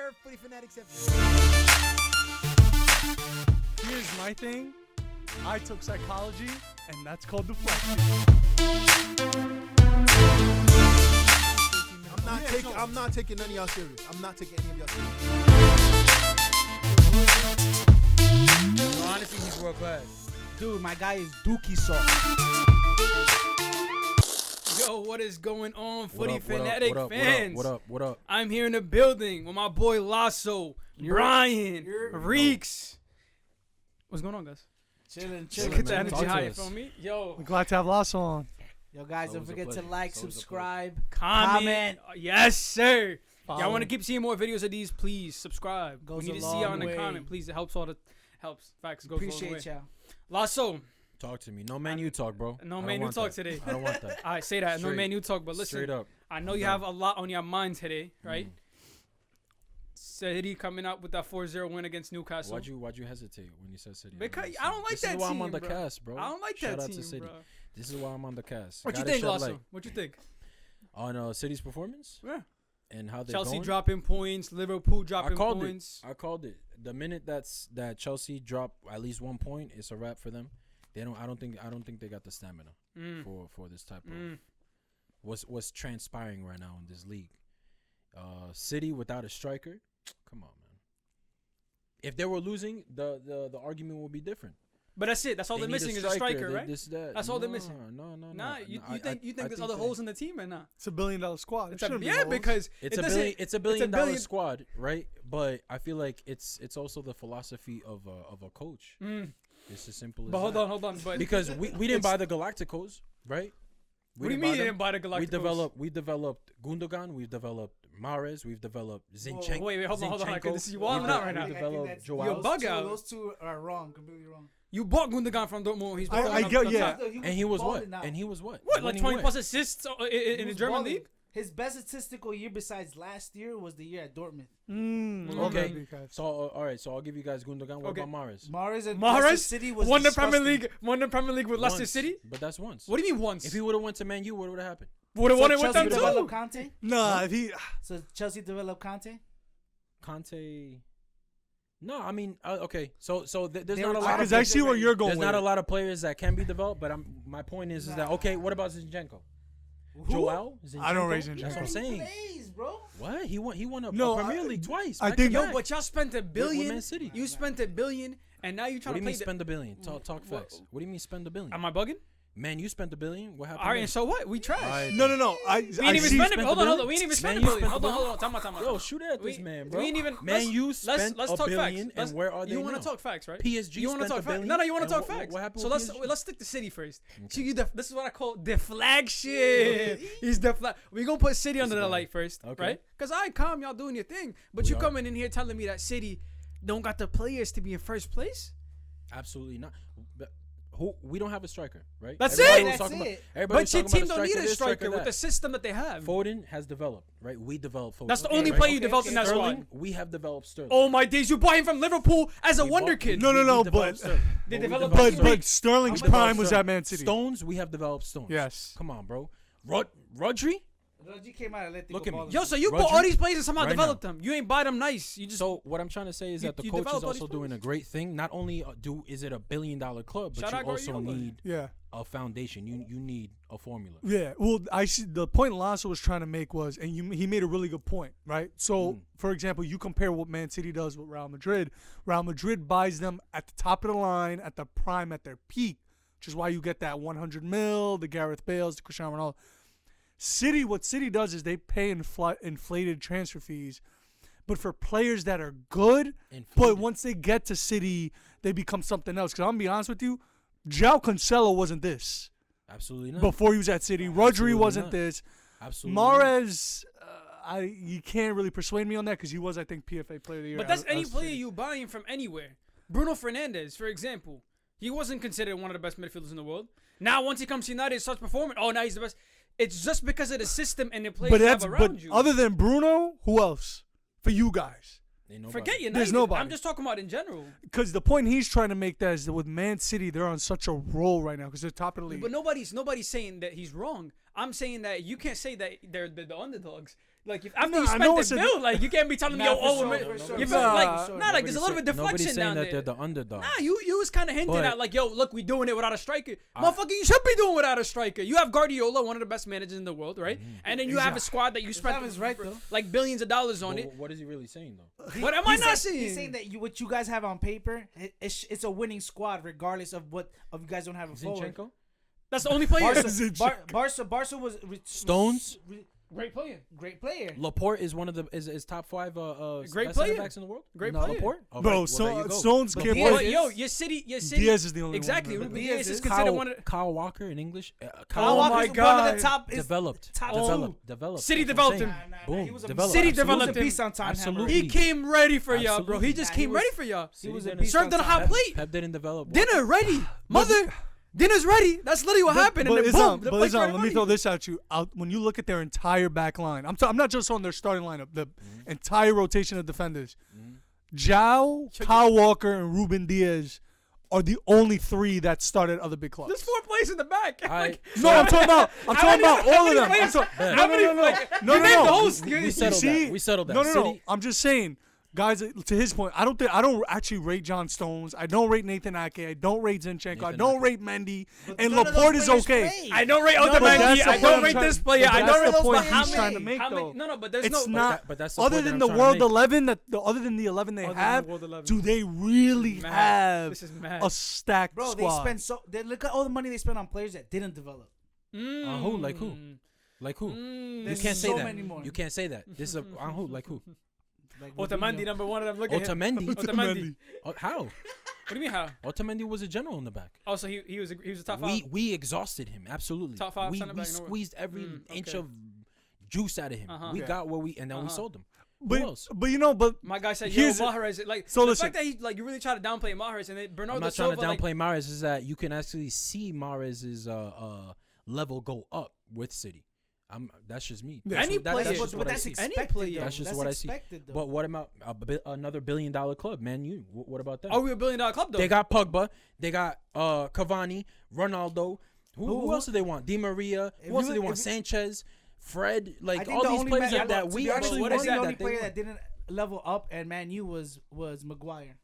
sir. Footy Fanatics. Here's my thing. I took psychology, and that's called deflection. I'm not taking none of y'all serious. I'm not taking any of y'all serious. No, honestly, he's world class. Dude, my guy is Dookie sauce. Yo, what is going on, Footy What Fanatic up, fans? What up? I'm here in the building with my boy Lasso, Brian, Reeks. What's going on, guys? Chilling. Get the man. energy Talk to high, us. from me. Yo, We're glad to have Lasso on. Yo, guys, don't Always a forget to pleasure. like, It's always a subscribe, comment. Yes, sir. Follow. Y'all want to keep seeing more videos of these? Please subscribe. Goes we need a to see y'all long in the way. comment. Please, it helps helps. Facts goes a long way. Appreciate y'all. Lasso, Talk to me. No Man U talk, bro. No I don't Man U want talk that. today. I don't want that. all right, say that. No Straight. Man U talk, but listen. Straight up. I know you have a lot on your mind today, right? City coming up with that 4-0 win against Newcastle. Why'd you hesitate when you said City? Because I don't like this that is why team, I'm on the bro. cast, bro. I don't like Shout that out team, to City. bro. This is why I'm on the cast. What you Gotta think, shed Lasso? light What you think? on City's performance? Yeah. And how they Chelsea going? dropping points, Liverpool dropping called points. I called it. The minute that Chelsea drop at least 1 point, it's a wrap for them. I don't think they got the stamina for this type of what's transpiring right now in this league. City without a striker, come on, man. If they were losing, the argument would be different. But that's it. That's all They they're need missing is a striker, right? That's all they're missing. No. Nah, you I think there's other they- holes in the team or not? It's $1 billion squad. There shouldn't be holes. Because It's it a billion dollar billion- squad, right? But I feel like it's also the philosophy of a coach. It's as simple as But that. hold on. But Because we didn't buy the Galacticos, right? what do you mean you them. didn't buy the Galacticos? We developed Gundogan, we've developed Mahrez, we've developed Zinchenko. Wait, hold on. Zinchenko. This is you wilding out right now. We developed You're Joao. bug out. Those two are wrong, completely wrong. You bought Gundogan from Dortmund. He's I performing get- up yeah. top. And he was what? balling now. And he was what? What, like Winning 20 where? plus assists in He the was German balling. league? His best statistical year besides last year was the year at Dortmund. Okay. Because So all right. So I'll give you guys Gundogan. What Okay. about Mahrez? Mahrez and Mahrez Leicester City was won the disgusting. Premier League with Leicester Once. City. But that's once. What do you mean once? If he would have went to Man U, what would have happened? Would have So won it with Chelsea them developed too. Conte? nah, if he So Chelsea developed Conte? Conte. No, I mean, okay. So there's They not were a lot. talking- Of, because I see where you're going. there's with not a it. lot of players that can be developed. But my point is that okay. What about Zinchenko? Joao? I don't rate That's Zinchenko. what I'm saying. Plays, bro. What? He won a No, Premier I- League twice. I back think- to Yo, back. but y'all spent $1 billion. Man City. You spent $1 billion, and now you trying What do to you play mean spend $1 billion? Talk facts. What do you mean spend $1 billion? Am I bugging? Man, you spent $1 billion. What happened? All right, then? and so what? We trash. Alright. No. I We ain't I even see. spend it. spent Hold the on. bill? We ain't even spend Man, $1 you billion. spent the Hold on. Time out. Yo, shoot at this We- man, bro. we ain't even. Man, you spent let's $1 talk billion, facts. and where are they You want now? to talk facts, right? PSG You wanna spent talk $1 facts? billion. No, you want to and talk facts. What happened So with let's PSG? stick to City first. This is what I call the flagship. He's the flag. We gonna put City under the light first, Okay. right? Because I calm y'all doing your thing, but We you are. coming in here telling me that City don't got the players to be in first place. Absolutely not. But we don't have a striker, right? That's Everybody it. was That's talking about- it. everybody was But your talking team about don't need a this, striker with that. the system that they have. Foden has developed, right? We developed Foden. That's the Okay, only right. player you Okay, developed in that Sterling, squad. we have developed Sterling. Oh my days! You bought him from Liverpool as a We wonder bought- kid. No, we but- developed Sterling. They we developed developed But Sterling. Sterling's We developed prime was Sterling. at Man City. Stones, we have developed Stones. Yes. Come on, bro. Rodri? Rodri came out and let Look at me. Yo, so you Rodri- bought all these players and somehow right developed them. You ain't buy them nice. You just So what I'm trying to say is You- that the you coach is developed all also these doing a great thing. Not only is it $1 billion club, but Shout you out also Guardiola. need Yeah. a foundation. You need a formula. Yeah, well, I see the point Lasso was trying to make was, and he made a really good point, right? So, for example, you compare what Man City does with Real Madrid. Real Madrid buys them at the top of the line, at the prime, at their peak, which is why you get that 100 mil, the Gareth Bales, the Cristiano Ronaldo. What City does is they pay inflated transfer fees, but for players that are good, but Inflated. once they get to City, they become something else. Because I'm going to be honest with you, João Cancelo wasn't this. Absolutely not. Before he was at City. Rodri Absolutely wasn't not. this. Absolutely. not. Mahrez, you can't really persuade me on that because he was, I think, PFA Player of the Year. But that's at any City. player you buying from anywhere. Bruno Fernandes, for example, he wasn't considered one of the best midfielders in the world. Now, once he comes to United, starts performing. Oh, now he's the best. It's just because of the system and the players But you have that's around you. other than Bruno, who else for you guys? Ain't nobody. Forget United. There's nobody. I'm just talking about in general. Because the point he's trying to make that is that with Man City, they're on such a roll right now because they're top of the league. But nobody's saying that he's wrong. I'm saying that you can't say that they're the underdogs. Like if after No, you I know spent it's the a- bill, like you can't be telling me, Nah, yo, for oh, sure, man, for sure. you Nah, feel like nobody's nah, like there's a little bit Nobody's deflection saying down that there. they're the underdogs. Nah, you was kind of hinting But- at like, yo, look, we doing it without a striker. Motherfucker, you should be doing without a striker. You have Guardiola, one of the best managers in the world, right? And then you have a squad that you spent is right, though. like billions of dollars on But it. what is he really saying though? What am I not saying? He's saying that what you guys have on paper, it's a winning squad regardless of what of you guys don't have a forward. Zinchenko? That's the only player. Barca was Stones? Great player. great player. Laporte is one of the is top 5 Great best player. center backs in the world. Great No, player. Laporte? Oh, Bro, right. Well, there you go. Stones But can't Diaz play. But yo, your city. Diaz is the only Exactly. one. Ruben Diaz Diaz is is considered one of the Kyle Walker in English. Kyle Oh Walker's my one of God. the top. Developed. top Developed. City That's what I'm developed saying. him. Boom. He was a Developed. City He was developed a him. beast on Tottenham. Absolutely. He came ready for y'all, bro. He Absolutely. just Nah, he came was- ready for y'all. He was a Pep- beast Served on a hot Pep- plate. Pep didn't develop. Dinner ready, mother. Dinner's ready. That's literally what happened. But And then Islam, boom, the but place Islam, started let me running. throw this at you. When you look at their entire back line, I'm not just on their starting lineup. The entire rotation of defenders. Zhao, Kyle Walker, and Ruben Diaz are the only 3 that started other big clubs. There's 4 players in the back. No, I'm talking about all of them. How many? No, you named no. the whole. We settled that. We settled that. No. City- I'm just saying, guys. To his point, I don't actually rate John Stones. I don't rate Nathan Ake. I don't rate Zinchenko. I Nathan don't Ake. rate Mendy. And none of those Laporte is players okay. play. I don't rate No, but that's Otamendi. the I point don't I'm rate trying- this player. but I that's don't the rate those. point But how he's many? trying to make, How many? though. No, but there's It's no. not. but that's the Other point that than I'm the trying to World make. 11 other than the 11 they Other than have, the World 11. do they really Mad. have This is mad. a stacked Bro, squad? they look at all the money they spent on players that didn't develop. Who? Like who? Like who? You There's can't say so that. many more. You can't say that. This is on who? Like who? Like Otamendi Robinho. number 1 of them. Look at him. Otamendi. Otamendi. How? What do you mean how? Otamendi was a general in the back. Also, he was a top 5. We exhausted him absolutely. Top 5 We center back in the world. squeezed every inch okay. of juice out of him. Uh-huh. We Okay. got what we and then we Uh-huh. sold him. Who But else? My guy said, "Yo, Here's the- Mahrez." Like So the listen. fact that he like you really try to downplay Mahrez, and then Bernardo I'm not Silva. trying to downplay Mahrez. Is that you can actually see Mahrez's level go up with City. That's just me. Yeah. That's Any what- that- player- that's But, just but what I that's see. expected. Any player. though. That's just That's what I see. expected, though. But what about another $1 billion club, Man U? What about that? Are we a $1 billion club though? They got Pogba. They got Cavani, Ronaldo. Who else do they want? Di Maria. If Who else you do they look- want? if- Sanchez, Fred. I Like think all the these only players man- that to we be honest, actually what I is think wanted the only that they player won. that didn't level up at Man U was Maguire.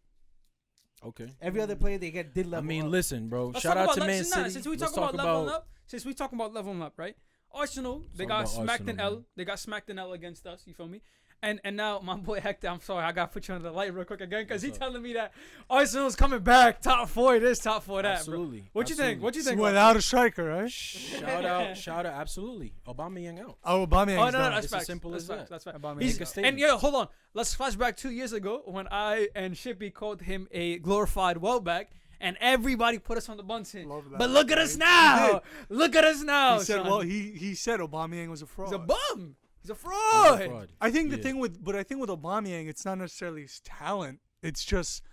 Okay. Every other player they did level I up. mean, listen, bro. Let's Shout talk out about to Man since, nah, City. since we Let's talk about leveling up, since we talking about leveling up, right? Arsenal, they Talk got about smacked in Arsenal, L. man. They got smacked in L against us. You feel me? And now my boy Hector, I'm sorry, I gotta put you on the light real quick again because he's telling me that Arsenal's coming back, top 4 this, top 4 that. Absolutely. Bro. What you think? What you think? Without a striker, right? Shout out, absolutely. Aubameyang out. Oh, Aubameyang's Oh no, done. that's It's as facts. simple That's as facts. that. That's facts. Aubameyang. He's, Make a statement. and yeah, hold on. Let's flash back 2 years ago when I and Shippy called him a glorified Welbeck, and everybody put us on the bunsen. Love that. But look at us He now. Look at us now. He said, son. well, he said Aubameyang was a fraud. He's a bum. He's a He's a fraud. fraud. I think the Yeah. thing with Aubameyang, it's not necessarily his talent. It's just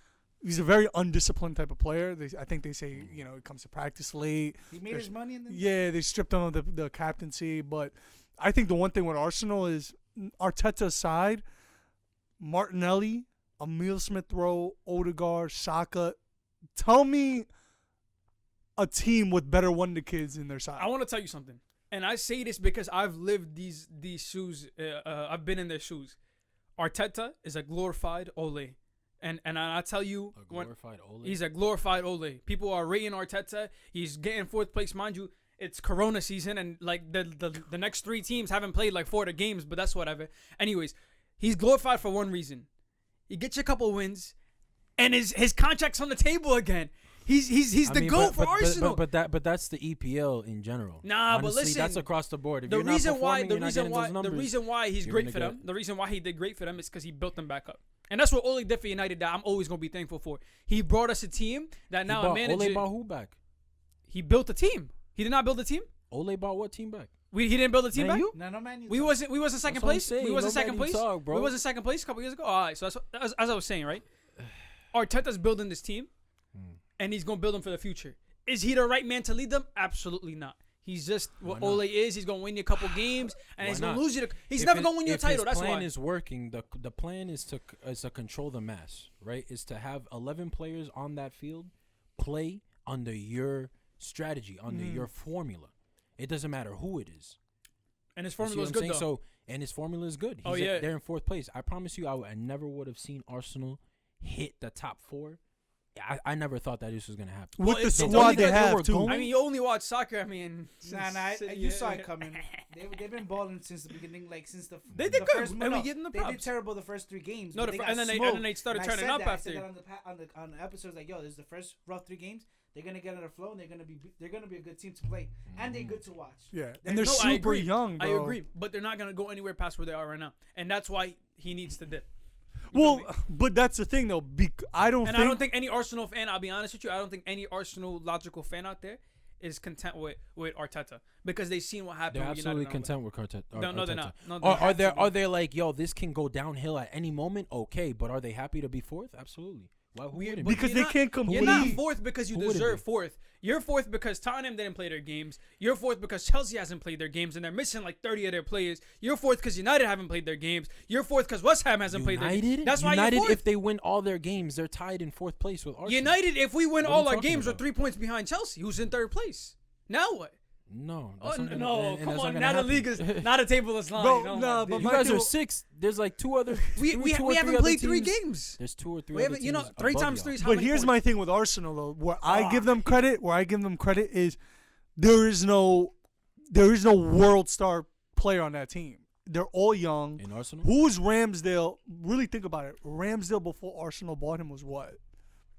he's a very undisciplined type of player. I think they say he comes to practice late. he made his money in the Yeah, they stripped him of the captaincy. But I think the one thing with Arsenal is Arteta aside, Martinelli, Emile Smith-Rowe, Odegaard, Saka. Tell me a team with better wonder kids in their side. I want to tell you something, and I say this because I've lived these shoes. I've been in their shoes. Arteta is a glorified Ole, and I tell you, A glorified Ole. he's a glorified Ole. People are rating Arteta. He's getting 4th place, mind you. It's Corona season, and like the next 3 teams haven't played like 4 of the games, but that's whatever. Anyways, he's glorified for one reason. He gets you a couple wins, and his contract's on the table again. He's the GOAT for Arsenal. But that's the EPL in general. Nah, but Honestly, listen, that's across the board. If the you're not reason why performing, you're not getting those numbers, the reason why he's you're great gonna for them, get- the reason why he did great for them is because he built them back up, and that's what Ole did for United. That I'm always gonna be thankful for. He brought us a team that now a manager. Ole bought who back? He built a team. He did not build a team. Ole bought what team back? He didn't build a team Man back. U? No, Man U. We wasn't second That's what I'm place. saying. We wasn't No second Man U place. talk, bro. We wasn't second place a couple years ago. All right, so as I was saying, right? Arteta's building this team, and he's gonna build them for the future. Is he the right man to lead them? Absolutely not. He's just what Why not? Ole is. He's gonna win you a couple games, and Why he's gonna not? lose you. He's If never it- gonna win you a if title. That's his plan why. is working. The plan is to control the mass, right? Is to have 11 players on that field play under your strategy, under your formula. It doesn't matter who it is. And his You see formula what is I'm good saying? though. So and his formula is good. They're in fourth place. I promise you, I never would have seen Arsenal hit the top 4. I never thought that this was gonna happen. With the it's squad only they that have, too. going. I mean, you only watch soccer. I mean, You saw it coming. They've been balling since the beginning, like since the They did the good. first, And we give them the They did props. terrible the first 3 games. No, but they got and then smoked. they started And I turning said up that. after. I said that on the episodes, like, yo, this is the first rough 3 games. They're gonna get on the flow, and they're gonna be a good team to play, and they're good to watch. Yeah, and they're No, I super agree. young, bro. I agree, but they're not gonna go anywhere past where they are right now, and that's why he needs to dip. Well, but that's the thing, though. I don't think any Arsenal fan, I'll be honest with you, I don't think any Arsenal logical fan out there is content with Arteta because they've seen what happened. They're with absolutely United content with Arteta. No, they're not. No, Are they like, yo, this can go downhill at any moment? Okay, but are they happy to be 4th? Absolutely. Why wouldn't be? because they can't compete. You're not 4th because you Who would it deserve be? 4th. You're 4th because Tottenham didn't play their games. You're 4th because Chelsea hasn't played their games and they're missing like 30 of their players. You're 4th because United haven't played their games. You're 4th because West Ham hasn't played their games. That's why United, you're 4th. if they win all their games, they're tied in 4th place with Arsenal. United, if we win What are all you our talking games, we're about? 3 points behind Chelsea, who's in 3rd place. Now what? No. Oh, That's not gonna- no, and come that's not on. gonna Now the happen. league is not a table is lying. Bro, No, nah, my but dude. You my guys thing- are 6th. There's like 2 other. we two or haven't three played other 3 teams. games. There's 2 or 3 We other haven't, you know, teams 3 above times y'all. 3 is how But many here's points? my thing with Arsenal, though. Where I give them credit is there is no world star player on that team. They're all young. In Arsenal? Who's Ramsdale? Really think about it. Ramsdale before Arsenal bought him was what?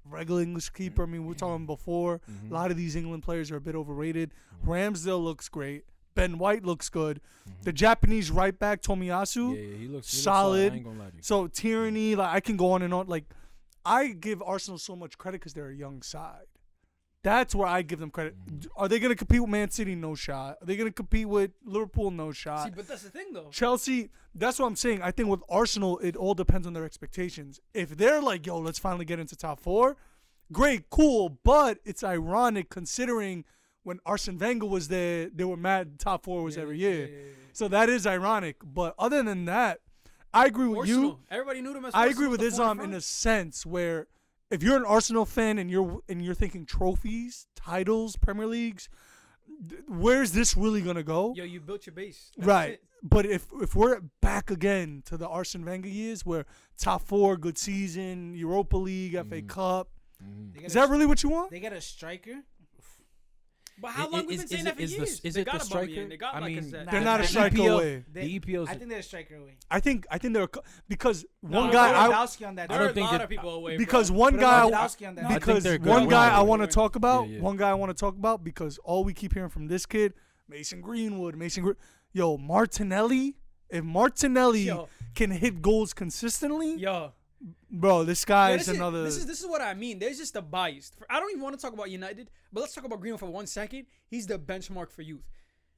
Regular English keeper. I mean, we were talking before. A lot of these England players are a bit overrated. Ramsdale looks great. Ben White looks good. The Japanese right back Tomiyasu, Yeah, he looks solid. I ain't gonna lie to you. So Tierney, like I can go on and on. Like I give Arsenal so much credit because they're a young side. That's where I give them credit. Are they going to compete with Man City? No shot. Are they going to compete with Liverpool? No shot. See, but that's the thing, though. Chelsea, that's what I'm saying. I think with Arsenal, it all depends on their expectations. If they're like, yo, let's finally get into top 4, great, cool. But it's ironic considering when Arsene Wenger was there, they were mad top 4 was every year. So that is ironic. But other than that, I agree with you. Arsenal. Everybody knew them as I Arsenal agree with the Islam forefront. in a sense where if you're an Arsenal fan and you're thinking trophies, titles, Premier Leagues, where's this really gonna go? Yo, you built your base. That's Right. it. But if we're back again to the Arsene Wenger years where top 4, good season, Europa League, FA Cup, is that really what you want? They get a striker. But how long we been saying that for years? Is They it got the a Bobby striker? in. They got I like mean, They're not a the striker EPL away. The EPL's I think they're a striker away. I think they're because No, one no, guy I Lewandowski on that. I There don't are a think lot it- of people away. because bro. one Put guy Lewandowski on that. No, I think because they're good. one guy I Wait, want to wait. talk about, Yeah. one guy I want to talk about because all we keep hearing from this kid, yo, Martinelli. If Martinelli Yo. can hit goals consistently, Yo. bro, this guy Yeah, is another. This is what I mean. There's just a bias. I don't even want to talk about United, but let's talk about Greenwood for 1 second. He's the benchmark for youth.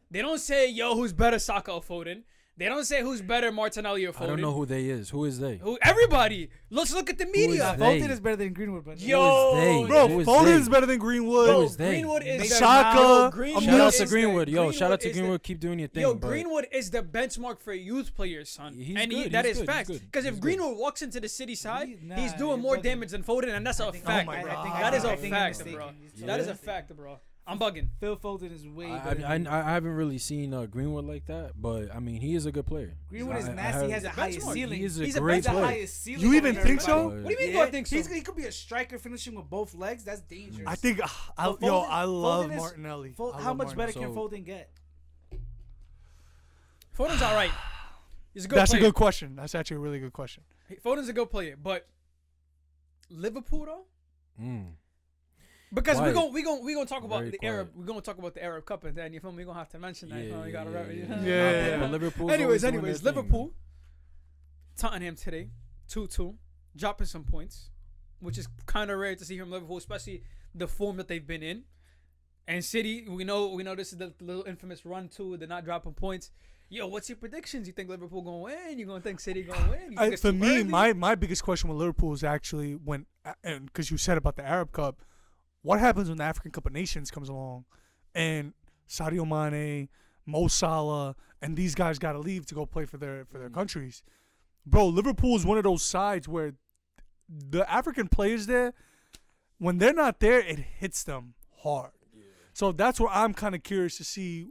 They don't say, yo, who's better, Saka or Foden. They don't say who's better, Martinelli or Foden. I don't know who they is. Who is they? Everybody. Let's look at the media. is they? Foden is better than Greenwood, but Yo, they? bro, Who is Foden they? is better than Greenwood. Who Bro, is they? Greenwood is Mason the Saka, Yo, Greenwood Shout out is to the- Greenwood. Yo, shout out to is the- Greenwood. Keep doing your thing, Yo, bro. Greenwood is the benchmark for youth players, son. He's and good, that he's is good, fact. he's good, Because if he's Greenwood walks into the city side, Nah, he's doing he's more bugging. damage than Foden, and that's a fact. my God. That is a I think fact, you're bro. mistaken. That is a Yeah. fact, bro. I'm bugging. Phil Foden is way better. I haven't really seen Greenwood like that, but I mean he is a good player. Greenwood is I nasty. He has the Benchmark. highest ceiling. He is a He's a great He's the player. highest ceiling. You even of think so? everybody. What do you mean? Yeah, Do I think so? He could be a striker finishing with both legs. That's dangerous. I think I But Foden- I love Foden is- Martinelli. I How love much better Martinelli. can Foden get? Foden's all right. He's a good That's player. a good question. That's actually a really good question. Foden's a good player, but Liverpool though, Mm. because Why? we gonna talk about Very the quiet. Arab. We're gonna talk about the Arab Cup, and then you feel me? We're gonna have to mention that. You know, you gotta rep it. Yeah. But Liverpool's Anyways, always doing their thing, Liverpool, Tottenham today, 2-2, dropping some points, which is kind of rare to see from Liverpool, especially the form that they've been in. And City, we know this is the little infamous run too. They're not dropping points. Yo, what's your predictions? You think Liverpool gonna win? You gonna think City gonna win? You think it's For too me, early? my biggest question with Liverpool is actually when, and because you said about the Arab Cup, what happens when the African Cup of Nations comes along, and Sadio Mane, Mo Salah, and these guys got to leave to go play for their countries, bro. Liverpool is one of those sides where the African players there, when they're not there, it hits them hard. So that's where I'm kind of curious to see.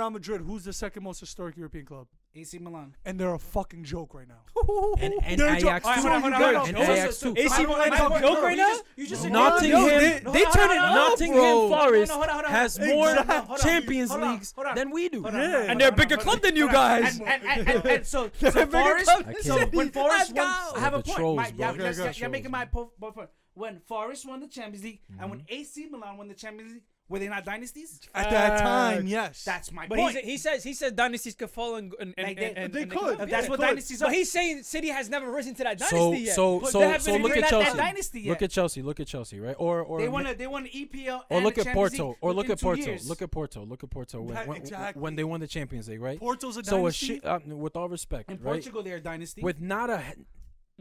Real Madrid, who's the second most historic European club? AC Milan. and they're a fucking joke right now. And They're Ajax jo- too. Alright, hold on. And So- Ajax so- too. AC Milan talk joke right now? You just Nottingham, they turn it up, Nottingham bro. Forest Hold on. has more Exactly. Champions Hold on, Leagues hold on. than we do. Hold on, Yeah. hold on, And they're a hold on, bigger hold club on. than you Hold on. guys. And so They're a bigger Forest. club than So you. when Forest Let's won, go. I have a The point. trolls, Mike, bro. you're making my point. When Forest won the Champions League and when AC Milan won the Champions League, were they not dynasties? At that time, yes. That's my But point. he says dynasties could fall and Like they could. That's what could. dynasties are. But he's saying City has never risen to that dynasty So yet. so But so they haven't so been look in at that Chelsea. dynasty yet. Look at Chelsea, right? Or They won the EPL or and look the at Champions Porto. League Or look within at 2 Porto. years. Look at Porto. Look at Porto That- exactly. when they won the Champions League, right? Porto's a So dynasty. with all respect, In right? Portugal, they're a dynasty. With not a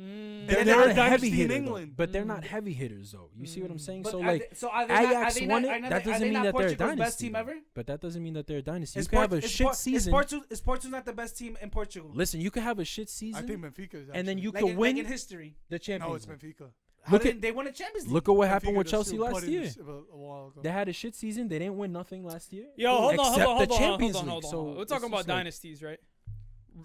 They're not a a heavy dynasty in hitter, though. England. But they're not heavy hitters though. You see what I'm saying? But So are like they- so are they not- Ajax are they won not- it. are That they doesn't mean not that they're a Portugal's dynasty. best team though. ever? But that doesn't mean that they're a dynasty. You Is can have a Port- shit is season. Porto not the best team in Portugal? Listen, you can have a shit I season, think Benfica is. and then actually. you Like can in, win like in history. the No, Champions it's League. Benfica. Look at- They won a Champions League. Look at what happened Benfica with just Chelsea still last put in year. this a while ago. They had a shit season. They didn't win nothing last year. Yo, hold on, Except hold on, the hold on, Champions hold on, League. hold on. So We're it's talking about just like- dynasties, right?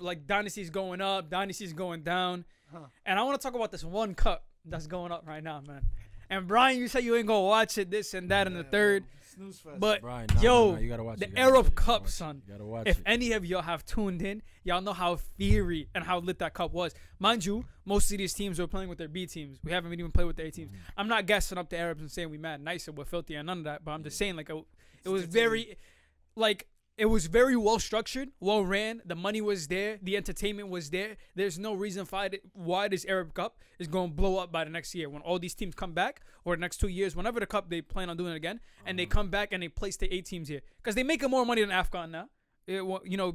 Like dynasties going up, dynasties going down. Huh. And I want to talk about this one cup that's going up right now, man. And Brian, you said you ain't gonna watch it, this and that, and the third. Snooze fest. But Brian, yo, you gotta watch the it. You gotta watch Arab it. You gotta Cup, watch it. son. You gotta watch If it. any of y'all have tuned in, y'all know how fiery and how lit that cup was. Mind you, most of these teams were playing with their B teams. We haven't even played with the A teams. I'm not gassing up the Arabs and saying we mad nice and we're filthy and none of that. But I'm just saying, like, it was very, like, it was very well structured, well ran. The money was there, the entertainment was there. There's no reason why this Arab Cup is going to blow up by the next year when all these teams come back, or the next 2 years, whenever the cup they plan on doing it again, and they come back and they place the 8 teams here because they making more money than AFCON now. You know,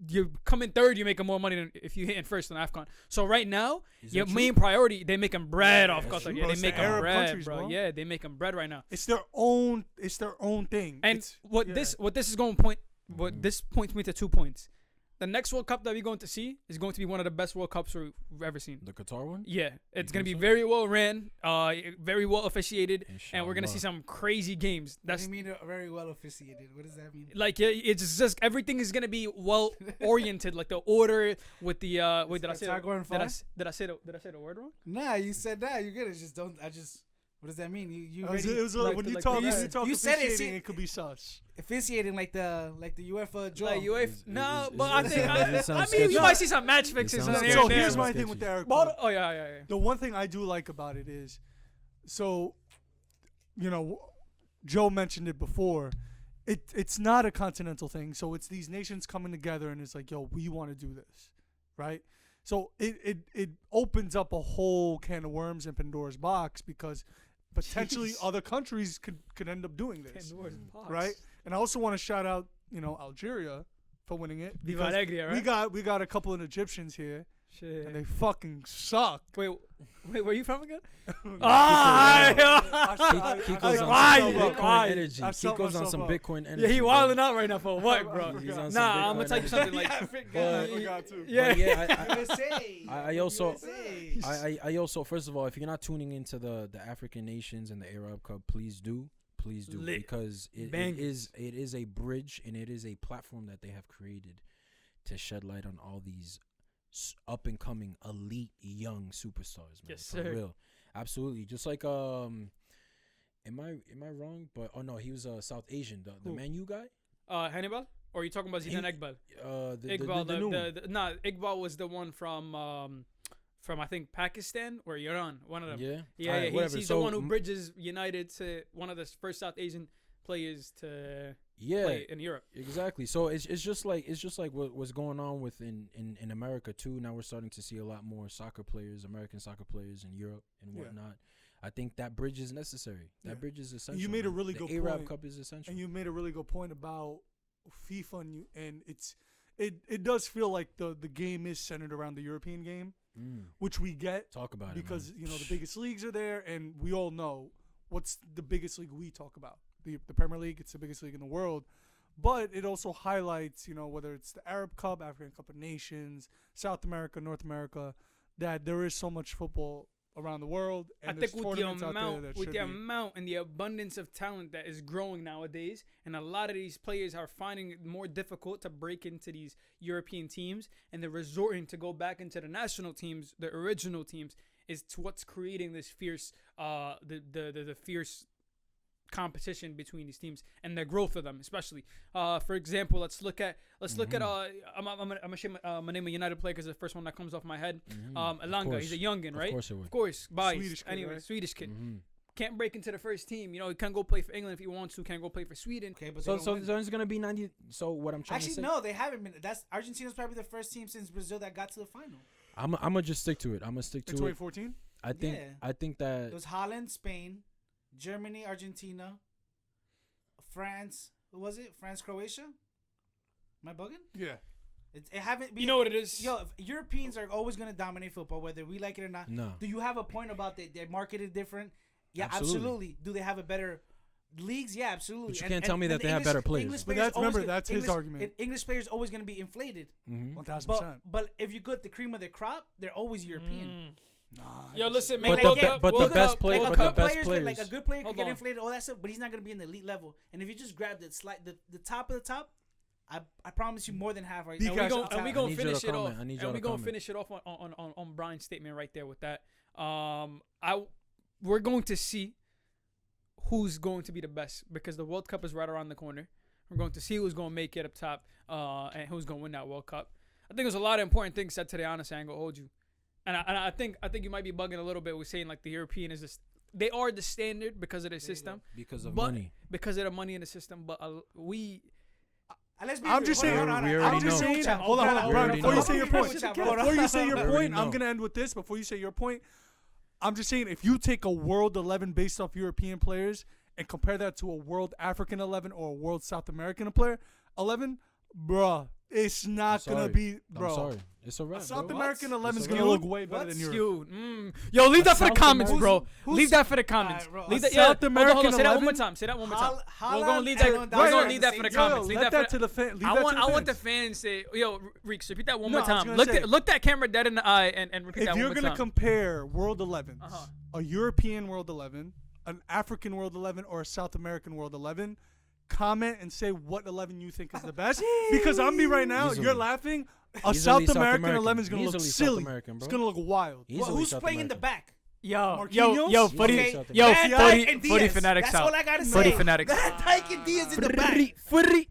you come in third, you're making more money than if you hit in first in AFCON. So right now, Is your that main priority, they making bread off that's Qatar. true. Yeah, Bro, they it's the making Arab bread, countries, bro. bro. Yeah, they making bread right now. It's their own. It's their own thing. And It's- what yeah. this is going to point, what this points me to 2 points. The next World Cup that we're going to see is going to be one of the best World Cups we've ever seen. The Qatar one. Yeah, it's think going to be so? very well ran, very well officiated, and we're going to see Inshallah. some crazy games. What do That's you mean very well officiated? What does that mean? like it's just everything is going to be well oriented, like the order with the wait, did I say Qatar going did I, far? s- did I say the word wrong? Nah, you said that. You get it. Just don't. I just. What does that mean? You It was, already it was like when the- you like talk. the- When you talk you said it, officiating, see- it could be sus. officiating like the UEFA draw. Like UEFA? Is- No, is- but I is- think is- it I sounds mean you sketchy. might see some match fixes sounds in there. So and there. here's my Sketchy. thing with the Arab But hold Cup. on- oh yeah. The one thing I do like about it is, so, you know, Joe mentioned it before. It's not a continental thing. So it's these nations coming together and it's like, yo, we want to do this, right? So it opens up a whole can of worms in Pandora's box because potentially Jeez. other countries could end up doing this, right? And I also want to shout out, you know, Algeria for winning it. Viva because Alegria, right? we got a couple of Egyptians here Shit. and they fucking suck. Wait, where you from again? Kiko's on quiet, some Bitcoin quiet. energy. I summed Kiko's on myself some up. Bitcoin energy. Yeah, he bro. wilding out right now for what, bro? He's on some Nah, I'm gonna Bitcoin tell you energy. something like. I forgot too. Yeah. But yeah, USA. I also USA. I also first of all, if you're not tuning into the African nations and the Arab Cup, please do Lit. because it Bangers. is a bridge and it is a platform that they have created to shed light on all these up and coming elite young superstars, man. Yes, For sir. real. Absolutely. Just like am I wrong? But oh no, he was South Asian, the Who? Man U guy. Hannibal? Or are you talking about Zidane Iqbal? The new one. Nah, Iqbal was the one from I think Pakistan or Iran, one of them. Yeah. Yeah, Alright, he's whatever. the So, one who bridges United to one of the first South Asian players to yeah. play in Europe. Exactly. So it's just like what's going on with in America too. Now we're starting to see a lot more soccer players, American soccer players in Europe and Yeah. whatnot. I think that bridge is necessary. That Yeah. bridge is essential. You made a man. really the good Arab point. Cup is essential. And you made a really good point about FIFA and it does feel like the game is centered around the European game, which we get Talk about because it, man. you know the biggest leagues are there, and we all know what's the biggest league we talk about. The Premier League, it's the biggest league in the world. But it also highlights, you know, whether it's the Arab Cup, African Cup of Nations, South America, North America, that there is so much football around the world. And I there's think with the tournaments out there amount, that with should the be. amount and the abundance of talent that is growing nowadays, and a lot of these players are finding it more difficult to break into these European teams, and they're resorting to go back into the national teams, the original teams, is to what's creating this fierce, the fierce competition between these teams and the growth of them, especially. For example, let's look at I'm gonna share my name of United player because it's the first one that comes off my head. Elanga, he's a youngin, right? Of course it would. Of course, biased. Swedish kid, Anyway, right? Swedish kid. Mm-hmm. Can't break into the first team. You know, he can't go play for England if he wants to. Can't go play for Sweden. Okay, but So they don't win. it's gonna be 90. So what I'm trying to Actually, say. no, they haven't been. That's Argentina's probably the first team since Brazil that got to the final. I'm gonna just stick to it. I'm gonna stick In to it. 2014? I think It that was Holland, Spain, Germany, Argentina, France. What was it? France, Croatia. Am I bugging? Yeah. It haven't. You know what it is? Yo, Europeans are always gonna dominate football, whether we like it or not. no. Do you have a point about they're marketed different? Yeah, Absolutely. absolutely. Do they have a better leagues? Yeah, absolutely. But you can't tell me that the they have English- better players. English But players that's- always remember, gonna- that's his argument. English players always going to be inflated. Mm-hmm. 1,000%. But if you get the cream of the crop, they're always European. Nah, Yo, listen, man. But World the- Cup, but the World best Cup, play- World but Cup. the best Like players. a good player Hold could get on. inflated, all that stuff, but he's not going to be in the elite level. And if you just grab the top of the top, I promise you more than half. Right? Because- And we I gonna need you to finish it off. comment. I need you And to we gonna comment. finish it off on Brian's statement right there with that. We're going to see who's going to be the best because the World Cup is right around the corner. We're going to see who's going to make it up top and who's going to win that World Cup. I think there's a lot of important things said today. Honestly, I ain't gonna hold you. And I think you might be bugging a little bit with saying like the European is this. They are the standard because of the system, Because of but money. because of the money in the system. But Let's be I'm real. just Hold on, saying- hold on, we hold on. already I'm just know. saying- Hold on, We Brian, already before you know. say your point, before you say your We already point, I'm know. gonna end with this. Before you say your point, I'm just saying if you take a World 11 based off European players and compare that to a World African 11 or a World South American player 11, bruh, it's not I'm gonna sorry. be, I'm bro. sorry. It's a wrap. South bro. American 11 is It's a gonna wrap. look way better than Europe. skewed. Yo, leave that for the South comments, American- bro. Leave that for the comments. Alright, bro. Leave A that. South Yeah, hold on, American Say that one more 11? time. Say that one more time. We're Holland gonna leave and that. Lewandowski We're gonna are leave the that for the same- comments. Yo, Leave let that that for to the fan. Leave I that want to the the fans. fans say, yo, Reeks, repeat that one No, more I was time. gonna say- Look that camera dead in the eye and repeat that If one you're more gonna time. compare World 11s, Uh-huh. a European World 11, an African World 11, or a South American World 11, comment and say what 11 you think is the best. Because I'm be right now, Easily. you're laughing. A Easily South South American American. 11 is gonna look Easily South silly. American, It's bro. gonna look wild. Easily Who's South playing in the American. back? Marquinhos? Footy, Easily South yo, Van Dijk Footy, and Footy Diaz. Fanatics That's out. all I gotta say. Footy Fanatics. Van Dijk and Diaz in the back. Footy.